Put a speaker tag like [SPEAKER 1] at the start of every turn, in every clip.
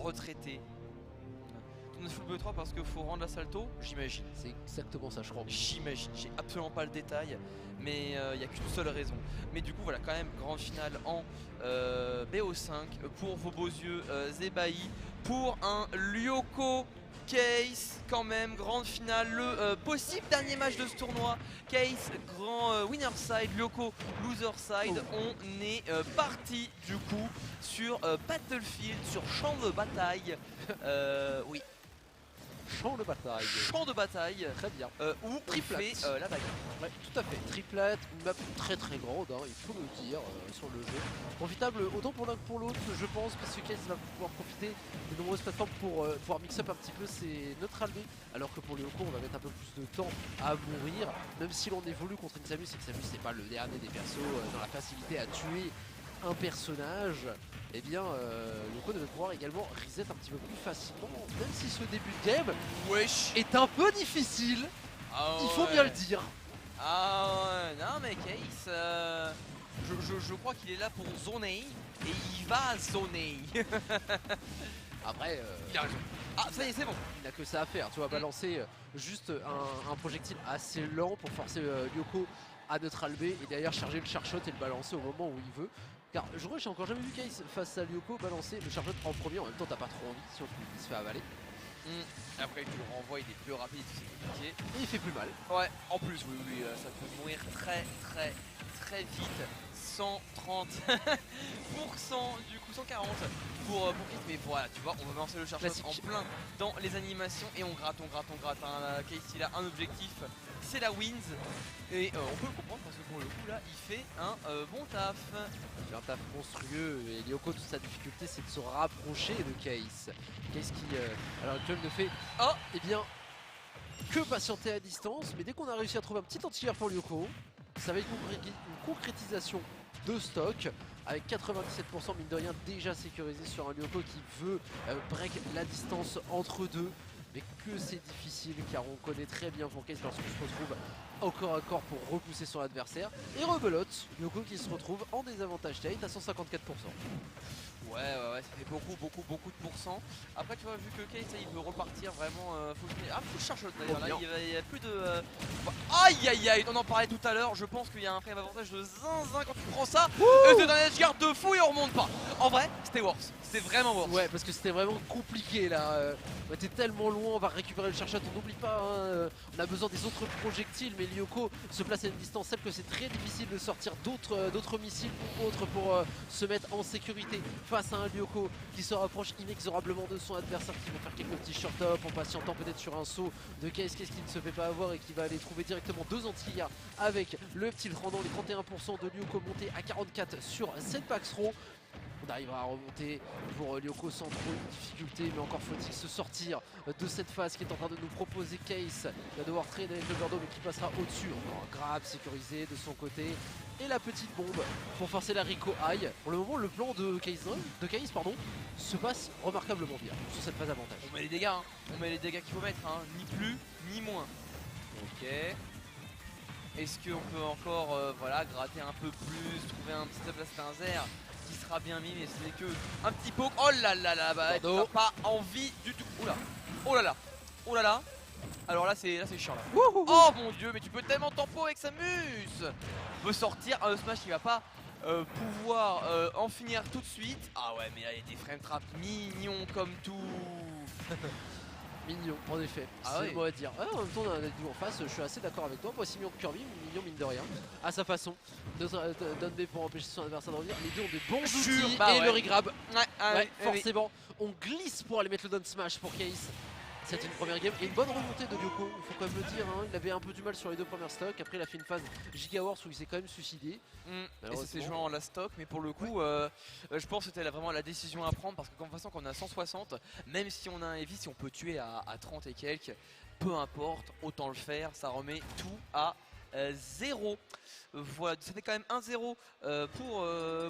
[SPEAKER 1] retraiter. On a full B3 parce qu'il faut rendre la salto, j'imagine.
[SPEAKER 2] C'est exactement ça, je crois.
[SPEAKER 1] J'imagine, j'ai absolument pas le détail, mais il n'y a qu'une seule raison. Mais du coup, voilà, quand même, grande finale en BO5 pour vos beaux yeux Zebaï, pour un Lyoko Case, quand même, grande finale, le possible dernier match de ce tournoi. Case, grand winner side, Lyoko, loser side. On est parti du coup sur Battlefield, sur champ de bataille. Oui.
[SPEAKER 2] Champ de bataille.
[SPEAKER 1] Champ de bataille.
[SPEAKER 2] Très bien.
[SPEAKER 1] Où on fait la bagarre.
[SPEAKER 2] Ouais, tout à fait. Triplate, une map très très grande, hein, il faut le dire, sur le jeu. Profitable autant pour l'un que pour l'autre, je pense, parce que Case va pouvoir profiter de nombreuses plateformes pour pouvoir mix up un petit peu ses Neutral B, alors que pour Lyoko, on va mettre un peu plus de temps à mourir. Même si l'on évolue contre une Samus, et que Samus c'est pas le dernier des persos dans la facilité à tuer un personnage, et bien Lyoko devait pouvoir également reset un petit peu plus facilement, même si ce début de game est un peu difficile, il faut bien le dire.
[SPEAKER 1] Ah ouais, non mais Case, je crois qu'il est là pour zoner, et il va zoner.
[SPEAKER 2] Après,
[SPEAKER 1] il a raison. Ah ça y est, c'est bon.
[SPEAKER 2] Il n'a que ça à faire, tu vas balancer juste un projectile assez lent pour forcer Lyoko à neutral B et derrière charger le charshot et le balancer au moment où il veut. Car je crois que j'ai encore jamais vu Case face à Lyoko balancer le charshot en premier, en même temps t'as pas trop envie si il se fait avaler.
[SPEAKER 1] Après tu le renvoies, il est plus rapide, c'est compliqué.
[SPEAKER 2] Et il fait plus mal.
[SPEAKER 1] Ouais, en plus, oui, ça peut mourir très vite. 130% du coup 140 pour Kate, mais voilà, tu vois, on va lancer le charge en plein dans les animations et on gratte. Hein. Case, il a un objectif, c'est la wins, et on peut le comprendre parce que pour le coup là, il fait un bon taf.
[SPEAKER 2] Il fait un taf monstrueux et Lyoko, toute sa difficulté, c'est de se rapprocher de Case. Case qui, à l'heure actuelle, ne fait eh bien que patienter à distance, mais dès qu'on a réussi à trouver un petit anti-air pour Lyoko, ça va être une concrétisation de stock avec 97% mine de rien déjà sécurisé sur un Lyoko qui veut break la distance entre deux, mais que c'est difficile car on connaît très bien pour Case lorsqu'on se retrouve au corps à corps pour repousser son adversaire, et rebelote Lyoko qui se retrouve en désavantage state à 154%.
[SPEAKER 1] Ouais, ça fait beaucoup de pourcents. Après, tu vois, vu que Case il veut repartir vraiment full charge d'ailleurs. Là, il y a plus de. Aïe, on en parlait tout à l'heure. Je pense qu'il y a un frame avantage de zinzin quand tu prends ça. C'est un edge guard de fou et on remonte pas. En vrai, c'était worse. C'était vraiment worse.
[SPEAKER 2] Ouais, parce que c'était vraiment compliqué là. On était tellement loin, on va récupérer le charge. On n'oublie pas, hein, on a besoin des autres projectiles, mais Lyoko se place à une distance telle que c'est très difficile de sortir d'autres missiles ou autres pour se mettre en sécurité face à un Lyoko qui se rapproche inexorablement de son adversaire, qui va faire quelques petits short-up en patientant peut-être sur un saut de Case qui ne se fait pas avoir et qui va aller trouver directement deux anti-yards avec le tilt rendant les 31% de Lyoko monté à 44 sur cette Pax Throw. On arrivera à remonter pour Lyoko sans trop de difficulté, mais encore faut-il se sortir de cette phase qui est en train de nous proposer Case. Il va devoir traîner avec le Bordeaux, mais qui passera au-dessus. Encore un grab sécurisé de son côté. Et la petite bombe pour forcer la Rico High. Pour le moment, le plan de Case se passe remarquablement bien sur cette phase avantage.
[SPEAKER 1] On met les dégâts, hein. On met les dégâts qu'il faut mettre, hein. Ni plus, ni moins. Ok. Est-ce qu'on peut encore gratter un peu plus, trouver un petit blaster qui sera bien mis, mais ce n'est que un petit poke. Oh là là, bah tu n'as pas envie du tout. Oula, oh là là. Alors là c'est chiant là. Oh mon dieu, mais tu peux tellement tempo avec Samus. On peut sortir un smash qui va pas pouvoir en finir tout de suite. Ah ouais, mais là il y a des frame traps mignons comme tout.
[SPEAKER 2] Mignon, en effet, c'est le mot à dire. En même temps, on a un duo en face, je suis assez d'accord avec toi. Voici mignon que Kirby, mignon mine de rien, à sa façon. Donne B pour empêcher son adversaire de revenir. Les deux ont des bons outils et le regrab. Forcément, on glisse pour aller mettre le down smash pour Case. C'est une première game et une bonne remontée de Lyoko, il faut quand même le dire, hein. Il avait un peu du mal sur les deux premières stocks, après il a fait une phase Giga Wars où il s'est quand même suicidé.
[SPEAKER 1] Et ça s'est joué en last stock, mais pour le coup, je pense que c'était vraiment la décision à prendre parce que de toute façon quand on a 160, même si on a un heavy, si on peut tuer à 30 et quelques, peu importe, autant le faire, ça remet tout à 0. Voilà, ça fait quand même 1-0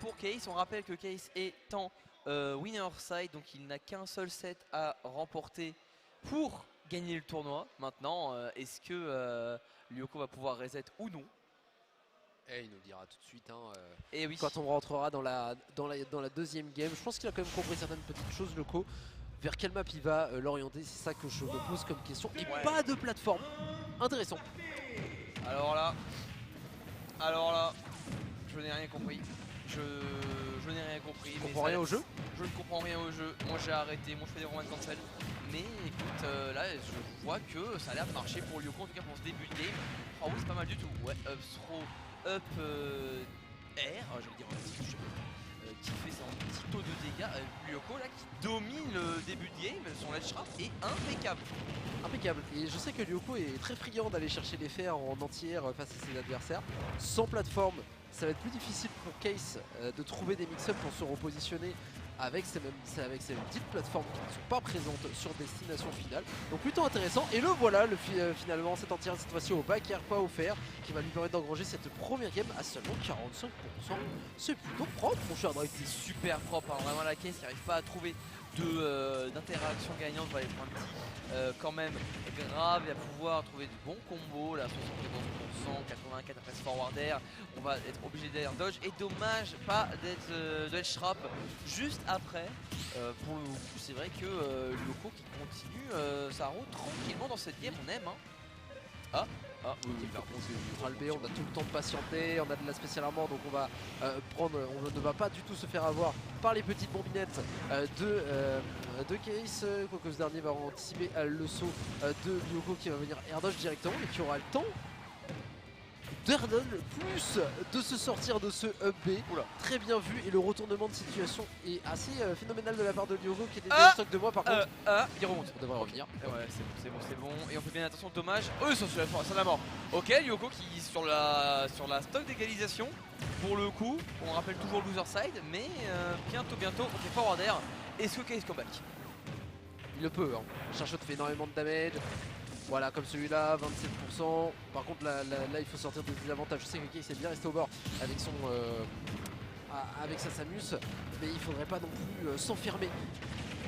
[SPEAKER 1] pour Case. On rappelle que Case est en winner side, donc il n'a qu'un seul set à remporter pour gagner le tournoi. Maintenant, est-ce que Lyoko va pouvoir reset ou non?
[SPEAKER 2] Et il nous le dira tout de suite hein,
[SPEAKER 1] Et oui.
[SPEAKER 2] quand on rentrera dans la deuxième game. Je pense qu'il a quand même compris certaines petites choses locaux. Vers quelle map il va l'orienter, c'est ça que je me pose comme question. Et pas de plateforme. Intéressant.
[SPEAKER 1] Alors là, je n'ai rien compris. Je n'ai rien compris.
[SPEAKER 2] Tu comprends rien au jeu?
[SPEAKER 1] Je ne comprends rien au jeu. Moi j'ai arrêté, moi je fais des romans de cancel. Mais écoute, là je vois que ça a l'air de marcher pour Lyoko, en tout cas pour ce début de game. Oh oui, c'est pas mal du tout. Ouais, up throw, up air, je vais dire qui fait son petit taux de dégâts. Lyoko là qui domine le début de game, son ledge trap est impeccable.
[SPEAKER 2] Impeccable. Et je sais que Lyoko est très friand d'aller chercher les fers en entière face à ses adversaires. Sans plateforme, ça va être plus difficile pour Case de trouver des mix-ups pour se repositionner avec ces petites plateformes qui ne sont pas présentes sur destination finale. Donc plutôt intéressant. Et le voilà finalement cet entière cette fois-ci au back air pas offert qui va lui permettre d'engranger cette première game à seulement 45%. C'est plutôt propre mon cher Drake.
[SPEAKER 1] C'est super propre, hein. Vraiment la Case qui n'arrive pas à trouver d'interaction gagnante dans les points de tir quand même grave. Il va pouvoir trouver de bons combos là, 71%, 84 après ce forward air. On va être obligé d'air dodge et dommage pas d'être de edge trap juste après. Pour le coup c'est vrai que Lyoko qui continue sa route tranquillement dans cette game, on aime hein. Oui,
[SPEAKER 2] par contre, on a tout le temps de patienter, on a de la spéciale armor donc on va on ne va pas du tout se faire avoir par les petites bombinettes de Case. Quoique ce dernier va anticiper le saut de Lyoko qui va venir air dodge directement mais qui aura le temps d'Erdon plus de se sortir de ce up B. Très bien vu et le retournement de situation est assez phénoménal de la part de Lyoko qui était déjà stock de moi par contre.
[SPEAKER 1] Il remonte.
[SPEAKER 2] On devrait revenir.
[SPEAKER 1] Ouais c'est bon et on fait bien attention, dommage. Eux sont sur la mort. Ok, Lyoko qui sur la stock d'égalisation. Pour le coup, on rappelle toujours loser side mais bientôt on fait forward air. Est-ce que Case comeback?
[SPEAKER 2] Il le peut, hein. Charshot fait énormément de damage. Voilà, comme celui-là, 27%. Par contre, là, il faut sortir des désavantages. Je sais que Case est bien resté au bord avec avec sa Samus, mais il faudrait pas non plus s'enfermer.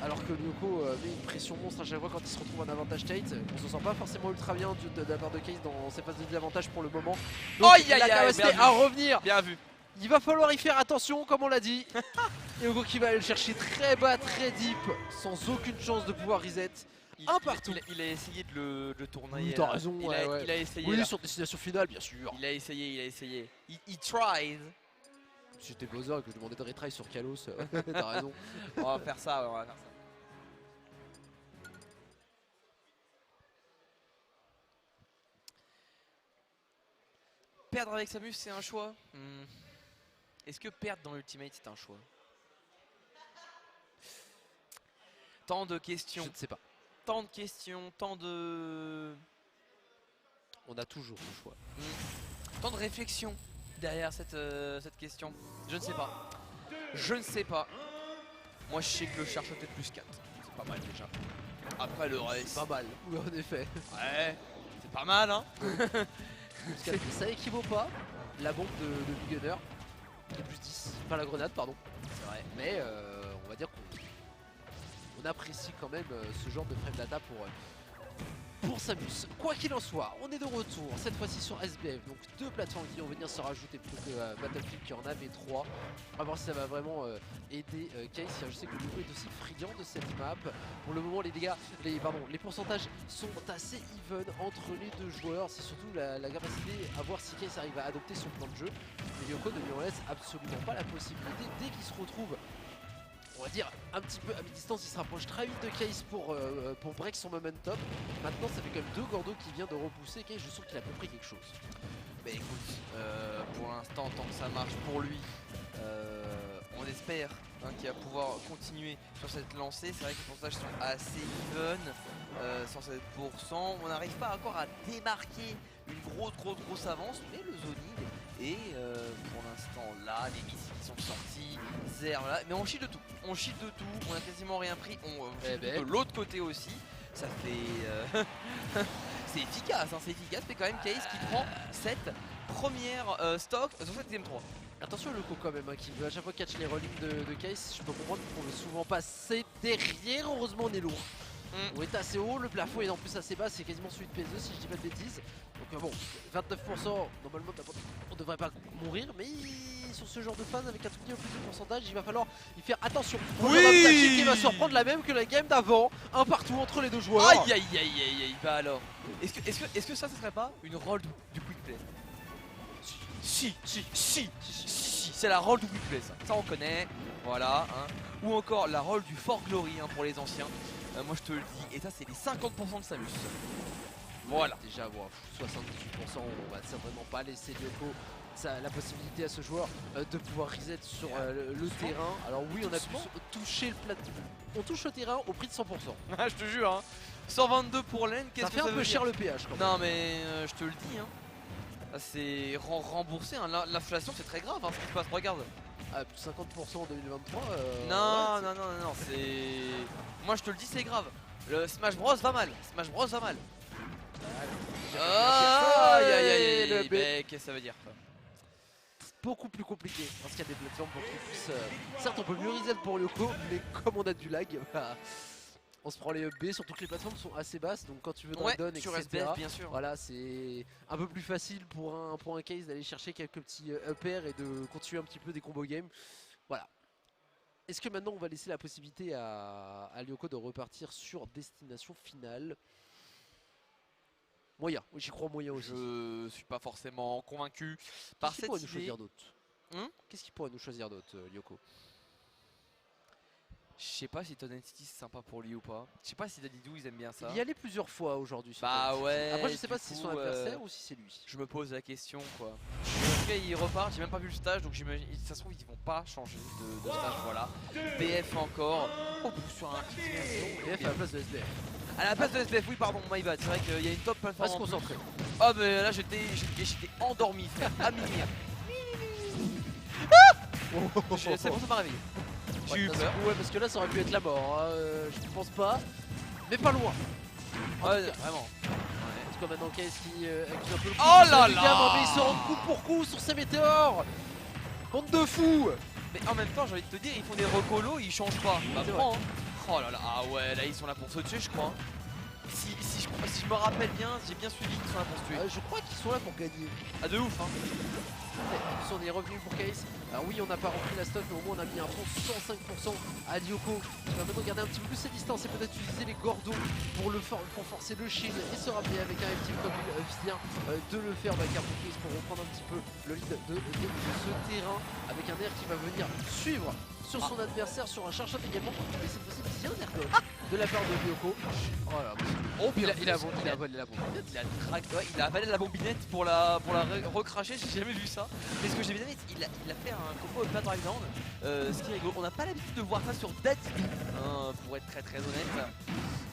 [SPEAKER 2] Alors que Lyoko met une pression monstre à chaque fois quand il se retrouve en avantage Tate. On se sent pas forcément ultra bien de la part de Case dans ses phases de désavantage pour le moment. Donc il a la capacité à revenir.
[SPEAKER 1] Bien vu.
[SPEAKER 2] Il va falloir y faire attention comme on l'a dit. Lyoko qui va aller le chercher très bas, très deep, sans aucune chance de pouvoir reset. Un partout.
[SPEAKER 1] Il a essayé de le tourner.
[SPEAKER 2] Oui, t'as raison.
[SPEAKER 1] Il a essayé.
[SPEAKER 2] Oui, sur destination finale, bien sûr.
[SPEAKER 1] Il a essayé. He tried.
[SPEAKER 2] Si j'étais Bowser et que je demandais de retry sur Kalos, t'as raison.
[SPEAKER 1] On va faire ça, Perdre avec Samus, c'est un choix. Est-ce que perdre dans l'Ultimate, c'est un choix? Tant de questions.
[SPEAKER 2] Je ne sais pas.
[SPEAKER 1] Tant de questions, tant de...
[SPEAKER 2] On a toujours le choix.
[SPEAKER 1] Tant de réflexion derrière cette question. Je ne sais pas. Moi je sais que le Charshot est plus 4. C'est pas mal déjà. Après le reste...
[SPEAKER 2] C'est pas mal, oui en effet.
[SPEAKER 1] Ouais, c'est pas mal hein.
[SPEAKER 2] Ça équivaut pas la bombe de Big Gunner qui est plus 10. Enfin la grenade pardon.
[SPEAKER 1] C'est vrai.
[SPEAKER 2] Mais on va dire qu'on apprécie quand même ce genre de frame data pour Samus. Quoi qu'il en soit, on est de retour cette fois-ci sur SBF, donc 2 plateformes qui vont venir se rajouter plutôt que Battlefield qui en avait 3. On va voir si ça va vraiment aider Case. Je sais que le jeu est aussi friand de cette map. Pour le moment les dégâts, les pourcentages sont assez even entre les deux joueurs. C'est surtout la capacité à voir si Case arrive à adopter son plan de jeu. Mais Lyoko ne lui en laisse absolument pas la possibilité. Dès qu'il se retrouve, on va dire un petit peu à mi-distance, il se rapproche très vite de Case pour break son momentum. Maintenant ça fait quand même 2 Gordo qui vient de repousser Case, je sens qu'il a compris quelque chose.
[SPEAKER 1] Bah écoute, pour l'instant tant que ça marche pour lui, on espère qu'il va pouvoir continuer sur cette lancée. C'est vrai que les pourcentages sont assez even, 107%. On n'arrive pas encore à démarquer une grosse avance, mais le zoning est pour l'instant là, les missiles qui sont sortis, Zer là, mais on shield de tout, on a quasiment rien pris, de l'autre côté aussi, ça fait... c'est efficace, mais quand même Case qui prend cette première stock sur cette game 3.
[SPEAKER 2] Attention le coup quand même qui veut à chaque fois catch les rollings de Case. Je peux comprendre qu'on veut souvent passer derrière. Heureusement on est lourd. On est assez haut, le plafond est en plus assez bas, c'est quasiment celui de PS2 si je dis pas de bêtises. Donc bon, 29%, normalement on devrait pas mourir, mais sur ce genre de phase avec un tout petit peu plus de pourcentage, il va falloir y faire attention.
[SPEAKER 1] Oui,
[SPEAKER 2] qui va se reprendre la même que la game d'avant, un partout entre les deux joueurs.
[SPEAKER 1] Aïe aïe aïe aïe aïe. Bah alors, est-ce que ça serait pas une roll du quick play? Si, c'est la roll du quick play, ça on connaît, voilà, hein. Ou encore la roll du Fort Glory, hein, pour les anciens, moi je te le dis, et ça c'est les 50% de Samus. Voilà.
[SPEAKER 2] Déjà, bon, 78%, on va certainement pas laisser Lyoko la possibilité à ce joueur de pouvoir reset sur le terrain. Alors oui, on a pu toucher le plateau. On touche le terrain au prix de 100%.
[SPEAKER 1] Je te jure, hein. 122 pour Len, qu'est-ce que ça
[SPEAKER 2] fait un peu
[SPEAKER 1] veut
[SPEAKER 2] cher
[SPEAKER 1] dire?
[SPEAKER 2] le péage quand même.
[SPEAKER 1] Non mais je te le dis, hein. C'est remboursé, hein. L'inflation c'est très grave, hein, ce qui se passe, regarde.
[SPEAKER 2] Ah, plus 50% en 2023.
[SPEAKER 1] Non, non, c'est... Moi je te le dis, c'est grave. Le Smash Bros va mal, Smash Bros va mal. Aïe aïe aïe aïe, qu'est-ce que ça veut dire?
[SPEAKER 2] Beaucoup plus compliqué parce qu'il y a des plateformes beaucoup plus. Certes, on peut mieux reset pour Lyoko, mais comme on a du lag, on se prend les up B, surtout que les plateformes sont assez basses, donc quand tu veux down,
[SPEAKER 1] sur
[SPEAKER 2] etc.
[SPEAKER 1] SBF, bien sûr.
[SPEAKER 2] Voilà, c'est un peu plus facile pour un case d'aller chercher quelques petits up air et de continuer un petit peu des combos games. Voilà. Est-ce que maintenant on va laisser la possibilité à Lyoko de repartir sur destination finale? Moyen, j'y crois moyen aussi.
[SPEAKER 1] Je suis pas forcément convaincu par cette idée.
[SPEAKER 2] Choisir d'autre Qu'est-ce qu'il pourrait nous choisir d'autre, Lyoko?
[SPEAKER 1] Je sais pas si Toad City c'est sympa pour lui ou pas. Je sais pas si Dadidou ils aiment bien ça.
[SPEAKER 2] Il y allait plusieurs fois aujourd'hui.
[SPEAKER 1] Bah ouais.
[SPEAKER 2] Après je sais pas si c'est son adversaire ou si c'est lui.
[SPEAKER 1] Je me pose la question quoi. En tout cas il repart, j'ai même pas vu le stage donc j'imagine. Ça se trouve ils vont pas changer de stage, voilà. BF encore. Oh, sur un
[SPEAKER 2] BF à la place de SBF.
[SPEAKER 1] À la place de SBF, oui pardon, my bad. C'est vrai qu'il y a une top plateforme.
[SPEAKER 2] Pas se concentrer.
[SPEAKER 1] Oh mais là j'étais endormi frère, à minuit. C'est bon, ça m'a réveillé. J'ai eu peur.
[SPEAKER 2] Ouais, parce que là ça aurait pu être la mort, hein. Je pense pas, mais pas loin.
[SPEAKER 1] Ouais, vraiment.
[SPEAKER 2] En tout cas maintenant Case qui accuse un peu le coup.
[SPEAKER 1] Oh là là,
[SPEAKER 2] mais il se rend coup pour coup sur ses météores. Bande de fous.
[SPEAKER 1] Mais en même temps j'ai envie de te dire, ils font des recolos, ils changent pas. Bah prends, hein. Oh là là, ah ouais, là ils sont là pour se tuer je crois. Si je me rappelle bien, j'ai bien suivi qu'ils sont là pour se tuer.
[SPEAKER 2] Je crois qu'ils sont là pour gagner.
[SPEAKER 1] Ah de ouf hein.
[SPEAKER 2] On est revenu pour Case. Alors oui, on n'a pas repris la stock, mais au moins on a mis un bon 105% à Lyoko. Il va maintenant garder un petit peu plus ses distances et peut-être utiliser les Gordos pour forcer le shield et se ramener avec un ultime comme il vient de le faire. Car Case pour reprendre un petit peu le lead de ce terrain avec un air qui va venir suivre sur son adversaire, sur un charge également. Et cette fois-ci, bien un air de la part de Lyoko. Oh là, il a avalé la bombinette.
[SPEAKER 1] Il a avalé la bombinette pour la recracher, j'ai jamais vu ça. Mais ce que j'ai bien aimé, il a fait un combo Bad Drive Down, ce qui est rigolo. On n'a pas l'habitude de voir ça sur Dadidou, hein, pour être très honnête.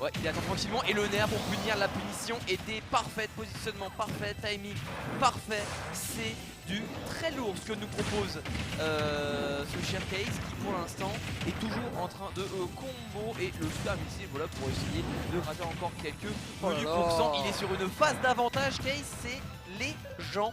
[SPEAKER 1] Ouais, il attend tranquillement et le nerf pour punir, la punition était parfaite, positionnement parfait, timing parfait. C'est du très lourd ce que nous propose ce cher Case qui pour l'instant est toujours en train de combo et le super missile, voilà, pour essayer de rater encore quelques pourcents. Il est sur une phase d'avantage. Case, c'est légendaire.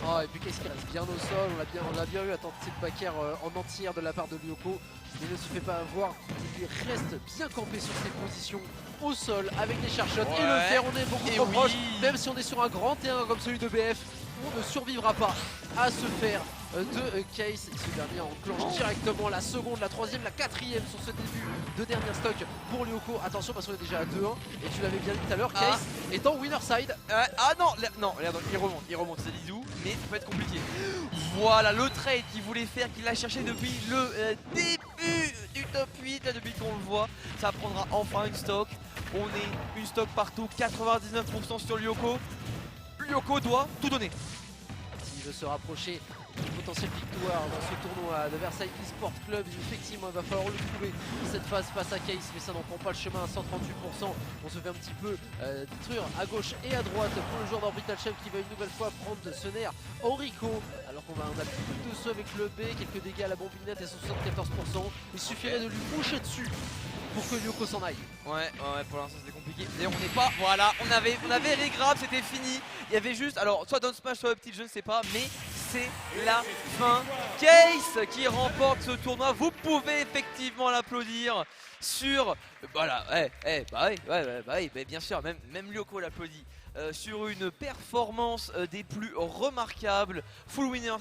[SPEAKER 2] Oh, et puis Case qui reste bien au sol, on l'a bien eu à tenter cette backer en entière de la part de Lyoko. Il ne se fait pas avoir, il reste bien campé sur ses positions au sol avec des charge-shots et le faire, on est beaucoup trop proche, même si on est sur un grand terrain comme celui de BF, on ne survivra pas à se faire de Case. Et ce dernier enclenche directement la seconde, la troisième, la quatrième sur ce début de dernier stock pour Lyoko. Attention parce qu'on est déjà à 2-1 et tu l'avais bien dit tout à l'heure, Case est en winner side.
[SPEAKER 1] Ah non, regarde, il remonte, c'est Dadidou, mais ça peut être compliqué. Voilà le trade qu'il voulait faire, qu'il a cherché depuis le début du top 8, là, depuis qu'on le voit. Ça prendra enfin une stock. On est une stock partout, 99% sur Lyoko. Lyoko doit tout donner.
[SPEAKER 2] S'il veut se rapprocher d'une potentielle victoire dans ce tournoi de Versailles eSport Club, effectivement il va falloir le trouver cette phase face à Case, mais ça n'en prend pas le chemin à 138%. On se fait un petit peu détruire à gauche et à droite pour le joueur d'Orbital Chef qui va une nouvelle fois prendre ce nerf Orico, alors qu'on a plus de dessous avec le B, quelques dégâts à la bombinette et 74%. Il suffirait de lui boucher dessus pour que Lyoko s'en aille.
[SPEAKER 1] Ouais, pour l'instant c'était compliqué. D'ailleurs on n'est pas, voilà, on avait les grabs, c'était fini. Il y avait juste, alors soit down smash, soit up tilt, je ne sais pas, mais c'est la fin. Case qui remporte ce tournoi. Vous pouvez effectivement l'applaudir sur... Voilà, bah bien sûr, même Lyoko l'applaudit. Sur une performance des plus remarquables. Full winner